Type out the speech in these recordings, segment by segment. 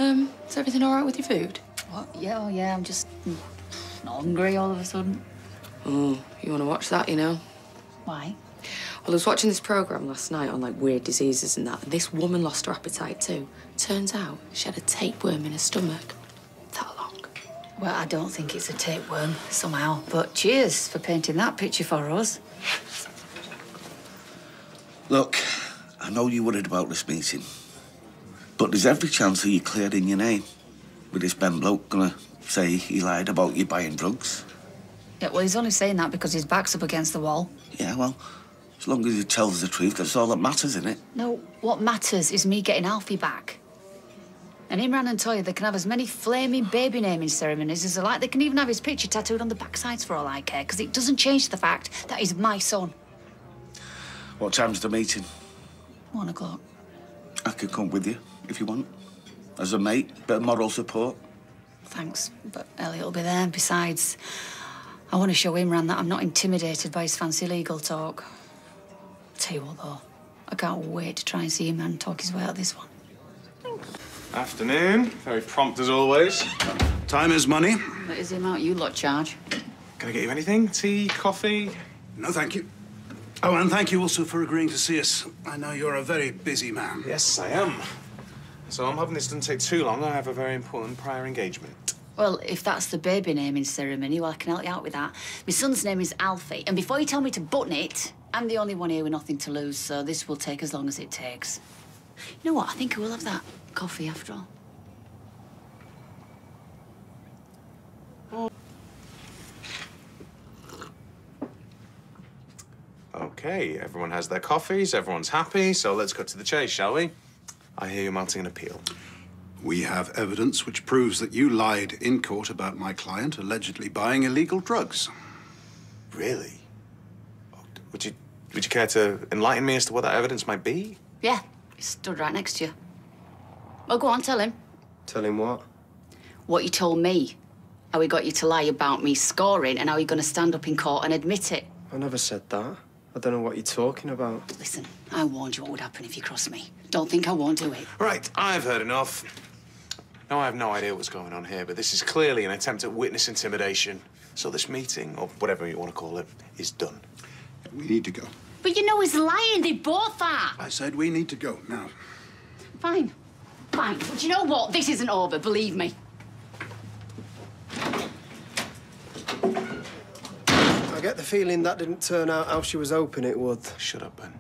Is everything all right with your food? What? Yeah, oh yeah, I'm just not hungry all of a sudden. Oh, you want to watch that, you know? Why? Well, I was watching this programme last night on, like, weird diseases and that, and this woman lost her appetite too. Turns out she had a tapeworm in her stomach. That long. Well, I don't think it's a tapeworm, somehow. But cheers for painting that picture for us. Look, I know you're worried about this meeting, but there's every chance of you clearing your name. With this Ben bloke gonna say he lied about you buying drugs. Yeah, well, he's only saying that because his back's up against the wall. Yeah, well, as long as he tells the truth, that's all that matters, isn't it? No, what matters is me getting Alfie back. And Imran and Toya, they can have as many flaming baby naming ceremonies as they like. They can even have his picture tattooed on the backsides for all I care, because it doesn't change the fact that he's my son. What time's the meeting? 1 o'clock. I could come with you, if you want. As a mate, bit of moral support. Thanks, but Elliot will be there. Besides, I want to show Imran that I'm not intimidated by his fancy legal talk. Tell you what, though, I can't wait to try and see Imran talk his way out of this one. Afternoon. Very prompt as always. Time is money. That is the amount you lot charge. Can I get you anything? Tea, coffee? No, thank you. Oh, and thank you also for agreeing to see us. I know you're a very busy man. Yes, I am. So I'm hoping this doesn't take too long. I have a very important prior engagement. Well, if that's the baby naming ceremony, well, I can help you out with that. My son's name is Alfie, and before you tell me to button it, I'm the only one here with nothing to lose, so this will take as long as it takes. You know what? I think I will have that coffee after all. OK, everyone has their coffees, everyone's happy, so let's cut to the chase, shall we? I hear you're mounting an appeal. We have evidence which proves that you lied in court about my client allegedly buying illegal drugs. Really? Would you care to enlighten me as to what that evidence might be? Yeah, he stood right next to you. Well, go on, tell him. Tell him what? What you told me. How he got you to lie about me scoring and how you're going to stand up in court and admit it. I never said that. I don't know what you're talking about. Listen, I warned you what would happen if you crossed me. Don't think I won't do it. Right, I've heard enough. No, I have no idea what's going on here, but this is clearly an attempt at witness intimidation. So this meeting, or whatever you want to call it, is done. We need to go. But you know he's lying. They both are. I said we need to go now. Fine. Fine. But you know what? This isn't over, believe me. I get the feeling that didn't turn out how she was hoping it would. Shut up, Ben.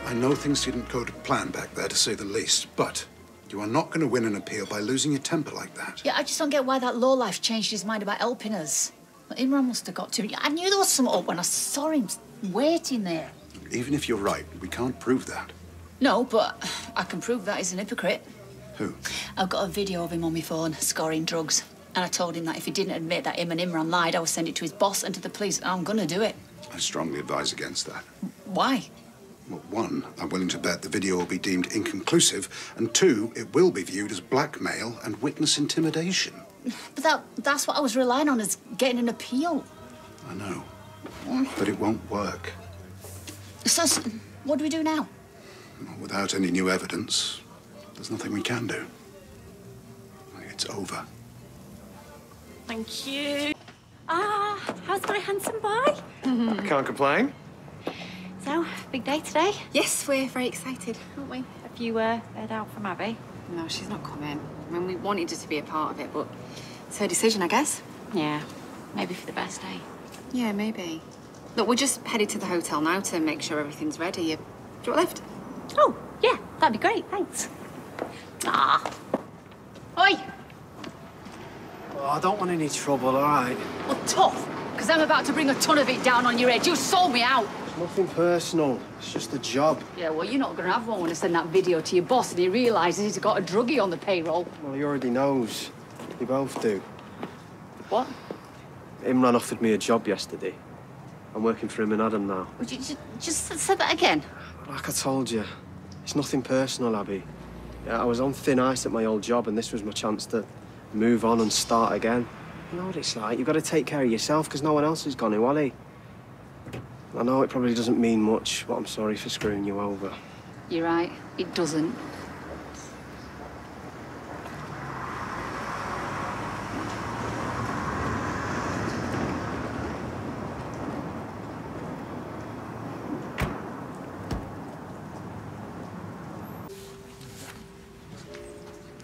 I know things didn't go to plan back there, to say the least, but you are not going to win an appeal by losing your temper like that. Yeah, I just don't get why that lowlife changed his mind about helping us. Well, Imran must have got to. I knew there was something up when I saw him waiting there. Even if you're right, we can't prove that. No, but I can prove that he's an hypocrite. Who? I've got a video of him on my phone, scoring drugs. And I told him that if he didn't admit that him and Imran lied, I would send it to his boss and to the police. I'm gonna do it. I strongly advise against that. Why? Well, one, I'm willing to bet the video will be deemed inconclusive, and two, it will be viewed as blackmail and witness intimidation. But that's what I was relying on, is getting an appeal. I know, but it won't work. So, what do we do now? Well, without any new evidence, there's nothing we can do. It's over. Thank you. How's my handsome boy? I can't complain. So, big day today? Yes, we're very excited, aren't we? Have you heard out from Abby? No, she's not coming. I mean, we wanted her to be a part of it, but it's her decision, I guess. Yeah, maybe for the best, eh? Yeah, maybe. Look, we're just headed to the hotel now to make sure everything's ready. Do you want a lift? Oh, yeah, that'd be great, thanks. Oi! Oh, I don't want any trouble, all right? Well, tough, because I'm about to bring a ton of it down on your head. You sold me out. It's nothing personal. It's just a job. Yeah, well, you're not going to have one when I send that video to your boss and he realises he's got a druggie on the payroll. Well, he already knows. You both do. What? Imran offered me a job yesterday. I'm working for him and Adam now. Would you just say that again? Like I told you, it's nothing personal, Abby. Yeah, I was on thin ice at my old job, and this was my chance to move on and start again. You know what it's like? You've got to take care of yourself, because no one else has gone to, has he? I know it probably doesn't mean much, but I'm sorry for screwing you over. You're right, it doesn't.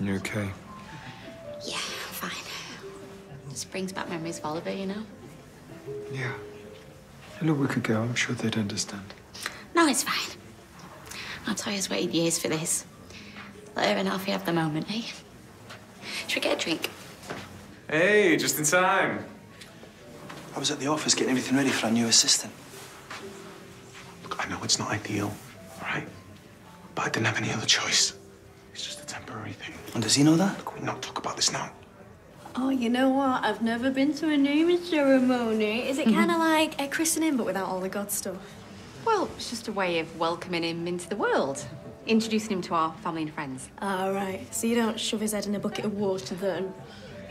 You okay? Yeah, I'm fine. Just brings back memories of Oliver, you know? Yeah. In a week ago, I'm sure they'd understand. No, it's fine. Our Toya's waited years for this. Let her and Alfie have the moment, eh? Should we get a drink? Hey, just in time. I was at the office getting everything ready for our new assistant. Look, I know it's not ideal, all right? But I didn't have any other choice. It's just a temporary thing. And does he know that? Look, we not talk about this now. Oh, you know what? I've never been to a naming ceremony. Is it kind of like a christening, but without all the God stuff? Well, it's just a way of welcoming him into the world. Introducing him to our family and friends. Ah, right. So you don't shove his head in a bucket of water then?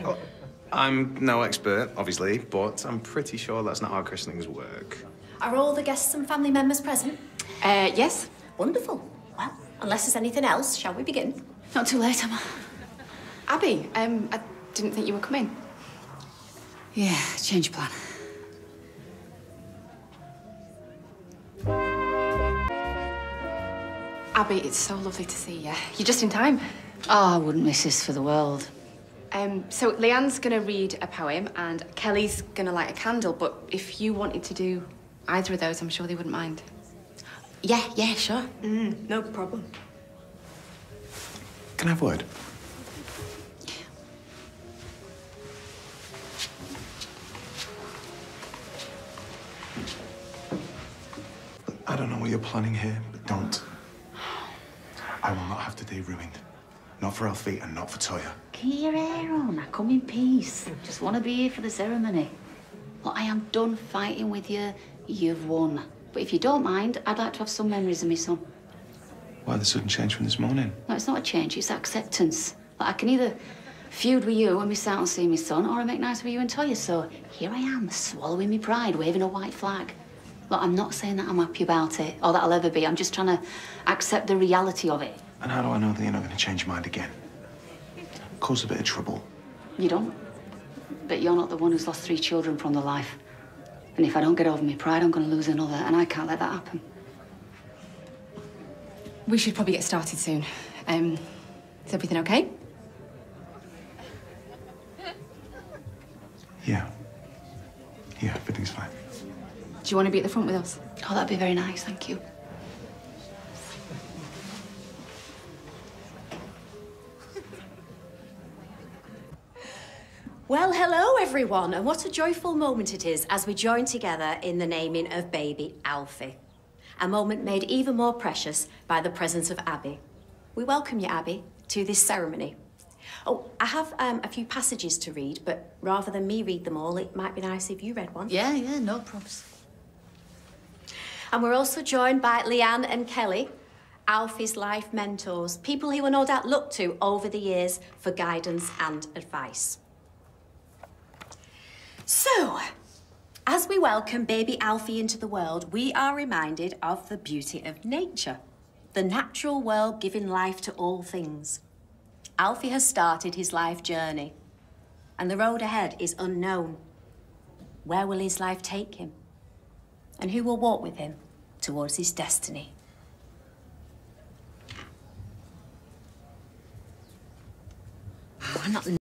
Well, I'm no expert, obviously, but I'm pretty sure that's not how christenings work. Are all the guests and family members present? Yes. Wonderful. Well, unless there's anything else, shall we begin? Not too late, am I? Abby, I didn't think you were coming. Yeah, change plan. Abby, it's so lovely to see you. You're just in time. Oh, I wouldn't miss this for the world. So Leanne's gonna read a poem and Kelly's gonna light a candle, but if you wanted to do either of those, I'm sure they wouldn't mind. Yeah, sure. No problem. Can I have a word? I don't know what you're planning here, but don't. I will not have today ruined. Not for Alfie and not for Toya. Keep your hair on. I come in peace. Just want to be here for the ceremony. Look, I am done fighting with you. You've won. But if you don't mind, I'd like to have some memories of my son. Why the sudden change from this morning? No, it's not a change, it's acceptance. Like, I can either feud with you and miss out on seeing my son, or I make nice with you and Toya. So here I am, swallowing my pride, waving a white flag. Look, I'm not saying that I'm happy about it, or that I'll ever be. I'm just trying to accept the reality of it. And how do I know that you're not going to change your mind again? Cause a bit of trouble. You don't. But you're not the one who's lost 3 children from the life. And if I don't get over my pride, I'm going to lose another, and I can't let that happen. We should probably get started soon. Is everything okay? Yeah. Yeah, everything's fine. Do you want to be at the front with us? Oh, that'd be very nice, thank you. Well, hello, everyone, and what a joyful moment it is as we join together in the naming of baby Alfie. A moment made even more precious by the presence of Abby. We welcome you, Abby, to this ceremony. Oh, I have a few passages to read, but rather than me read them all, it might be nice if you read one. Yeah, no problems. And we're also joined by Leanne and Kelly, Alfie's life mentors, people he will no doubt look to over the years for guidance and advice. So, as we welcome baby Alfie into the world, we are reminded of the beauty of nature, the natural world giving life to all things. Alfie has started his life journey, and the road ahead is unknown. Where will his life take him? And who will walk with him towards his destiny? I'm not